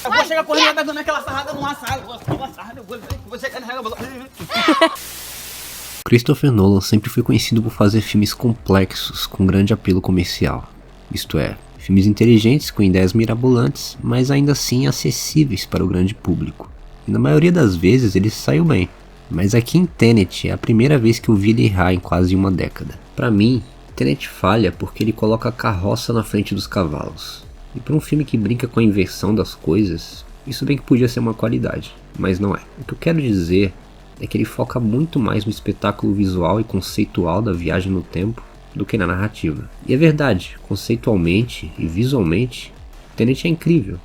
Eu vou chegar correndo e tá dando aquela sarrada numa sala. Você carrega. Christopher Nolan sempre foi conhecido por fazer filmes complexos com grande apelo comercial. Isto é, filmes inteligentes com ideias mirabolantes, mas ainda assim acessíveis para o grande público. E na maioria das vezes ele saiu bem. Mas aqui em Tenet é a primeira vez que eu vi ele errar em quase uma década. Para mim, Tenet falha porque ele coloca a carroça na frente dos cavalos. E para um filme que brinca com a inversão das coisas, isso bem que podia ser uma qualidade, mas não é. O que eu quero dizer é que ele foca muito mais no espetáculo visual e conceitual da viagem no tempo do que na narrativa. E é verdade, conceitualmente e visualmente, Tenet é incrível,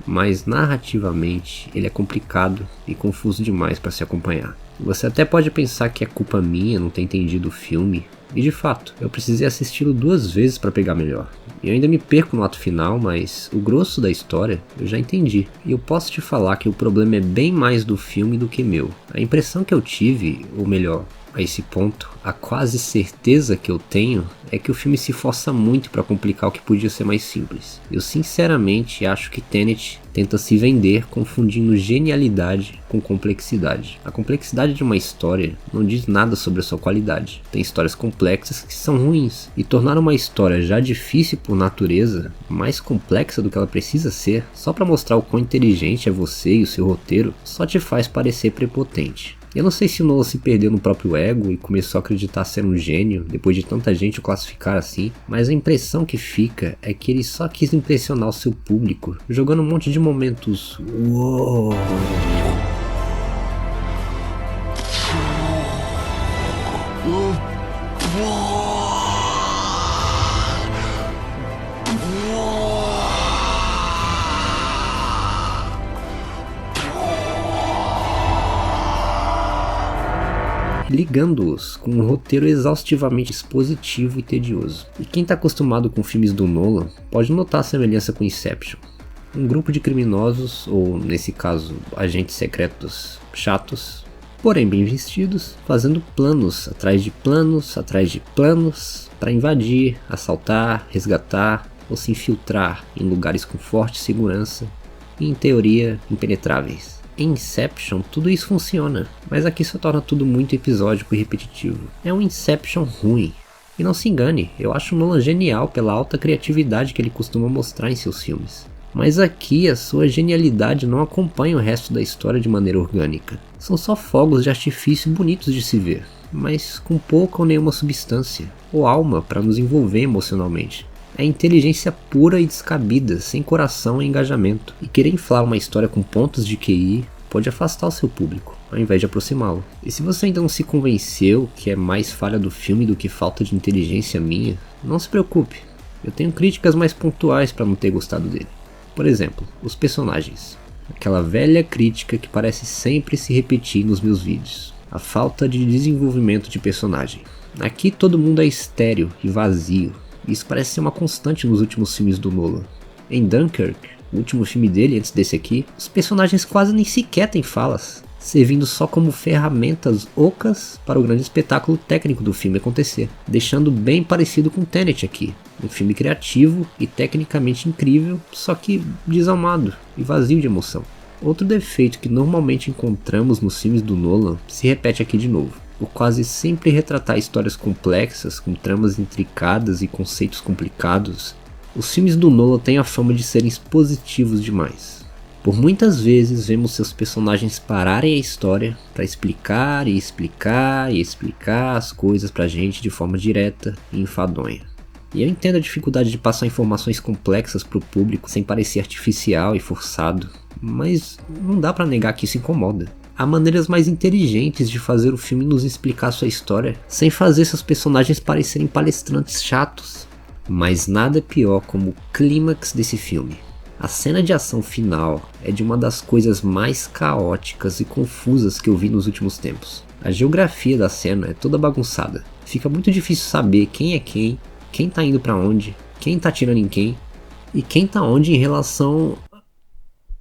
mas narrativamente ele é complicado e confuso demais para se acompanhar. Você até pode pensar que é culpa minha não ter entendido o filme, e de fato, eu precisei assisti-lo 2 vezes para pegar melhor. Eu ainda me perco no ato final, mas o grosso da história eu já entendi. E eu posso te falar que o problema é bem mais do filme do que meu. A impressão que eu tive, ou melhor, a esse ponto, a quase certeza que eu tenho é que o filme se força muito para complicar o que podia ser mais simples. Eu sinceramente acho que Tenet tenta se vender confundindo genialidade com complexidade. A complexidade de uma história não diz nada sobre a sua qualidade. Tem histórias complexas que são ruins, e tornar uma história já difícil por natureza mais complexa do que ela precisa ser, só para mostrar o quão inteligente é você e o seu roteiro, só te faz parecer prepotente. Eu não sei se o Nolan se perdeu no próprio ego e começou a acreditar ser um gênio depois de tanta gente o classificar assim, mas a impressão que fica é que ele só quis impressionar o seu público, jogando um monte de momentos uou. Ligando-os com um roteiro exaustivamente expositivo e tedioso. E quem está acostumado com filmes do Nolan pode notar a semelhança com Inception. Um grupo de criminosos, ou nesse caso, agentes secretos chatos, porém bem vestidos, fazendo planos atrás de planos para invadir, assaltar, resgatar ou se infiltrar em lugares com forte segurança e, em teoria, impenetráveis. Em Inception tudo isso funciona, mas aqui só torna tudo muito episódico e repetitivo. É um Inception ruim. E não se engane, eu acho o Nolan genial pela alta criatividade que ele costuma mostrar em seus filmes. Mas aqui a sua genialidade não acompanha o resto da história de maneira orgânica. São só fogos de artifício bonitos de se ver, mas com pouca ou nenhuma substância, ou alma para nos envolver emocionalmente. É inteligência pura e descabida, sem coração e engajamento. E querer inflar uma história com pontos de QI pode afastar o seu público, ao invés de aproximá-lo. E se você ainda não se convenceu que é mais falha do filme do que falta de inteligência minha, não se preocupe. Eu tenho críticas mais pontuais para não ter gostado dele. Por exemplo, os personagens. Aquela velha crítica que parece sempre se repetir nos meus vídeos. A falta de desenvolvimento de personagem. Aqui todo mundo é estéril e vazio. Isso parece ser uma constante nos últimos filmes do Nolan. Em Dunkirk, o último filme dele antes desse aqui, os personagens quase nem sequer têm falas, servindo só como ferramentas ocas para o grande espetáculo técnico do filme acontecer, deixando bem parecido com Tenet aqui, um filme criativo e tecnicamente incrível, só que desalmado e vazio de emoção. Outro defeito que normalmente encontramos nos filmes do Nolan se repete aqui de novo. O quase sempre retratar histórias complexas, com tramas intricadas e conceitos complicados. Os filmes do Nolan têm a fama de serem expositivos demais. Por muitas vezes vemos seus personagens pararem a história para explicar as coisas pra gente de forma direta e enfadonha. E eu entendo a dificuldade de passar informações complexas pro público sem parecer artificial e forçado, mas não dá pra negar que isso incomoda. Há maneiras mais inteligentes de fazer o filme nos explicar sua história, sem fazer seus personagens parecerem palestrantes chatos. Mas nada é pior como o clímax desse filme. A cena de ação final é de uma das coisas mais caóticas e confusas que eu vi nos últimos tempos. A geografia da cena é toda bagunçada. Fica muito difícil saber quem é quem tá indo pra onde, quem tá atirando em quem, e quem tá onde em relação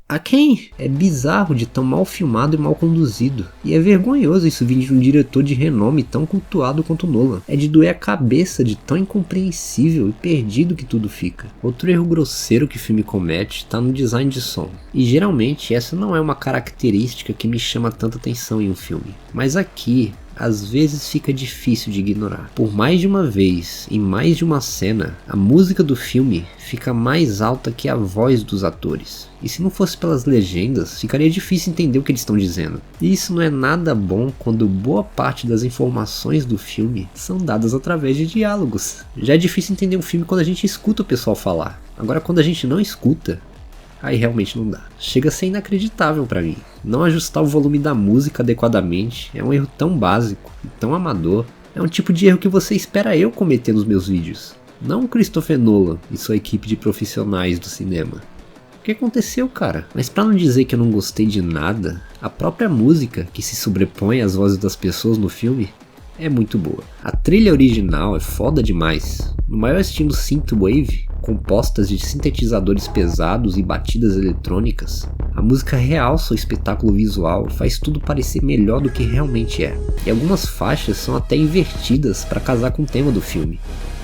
A quem? É bizarro de tão mal filmado e mal conduzido. E é vergonhoso isso vir de um diretor de renome tão cultuado quanto Nolan. É de doer a cabeça de tão incompreensível e perdido que tudo fica. Outro erro grosseiro que o filme comete está no design de som. E geralmente essa não é uma característica que me chama tanta atenção em um filme. Mas aqui, às vezes fica difícil de ignorar. Por mais de uma vez, em mais de uma cena, a música do filme fica mais alta que a voz dos atores. E se não fosse pelas legendas, ficaria difícil entender o que eles estão dizendo. E isso não é nada bom quando boa parte das informações do filme são dadas através de diálogos. Já é difícil entender um filme quando a gente escuta o pessoal falar. Agora quando a gente não escuta, aí realmente não dá. Chega a ser inacreditável pra mim. Não ajustar o volume da música adequadamente é um erro tão básico e tão amador. É um tipo de erro que você espera eu cometer nos meus vídeos. Não o Christopher Nolan e sua equipe de profissionais do cinema. O que aconteceu, cara? Mas pra não dizer que eu não gostei de nada, a própria música que se sobrepõe às vozes das pessoas no filme é muito boa. A trilha original é foda demais. No maior estilo synthwave, compostas de sintetizadores pesados e batidas eletrônicas, a música realça o espetáculo visual, faz tudo parecer melhor do que realmente é. E algumas faixas são até invertidas para casar com o tema do filme.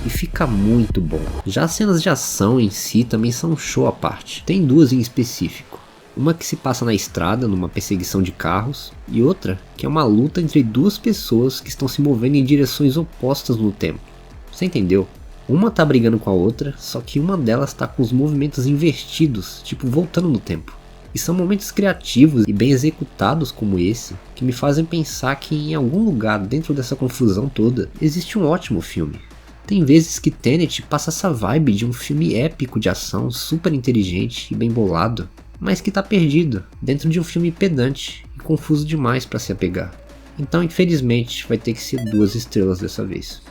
E fica muito bom. Já as cenas de ação em si também são um show à parte. Tem duas em específico. Uma que se passa na estrada, numa perseguição de carros, e outra que é uma luta entre duas pessoas que estão se movendo em direções opostas no tempo. Você entendeu? Uma tá brigando com a outra, só que uma delas tá com os movimentos invertidos, tipo voltando no tempo. E são momentos criativos e bem executados como esse, que me fazem pensar que em algum lugar dentro dessa confusão toda, existe um ótimo filme. Tem vezes que Tenet passa essa vibe de um filme épico de ação, super inteligente e bem bolado, mas que tá perdido dentro de um filme pedante e confuso demais para se apegar. Então infelizmente vai ter que ser 2 estrelas dessa vez.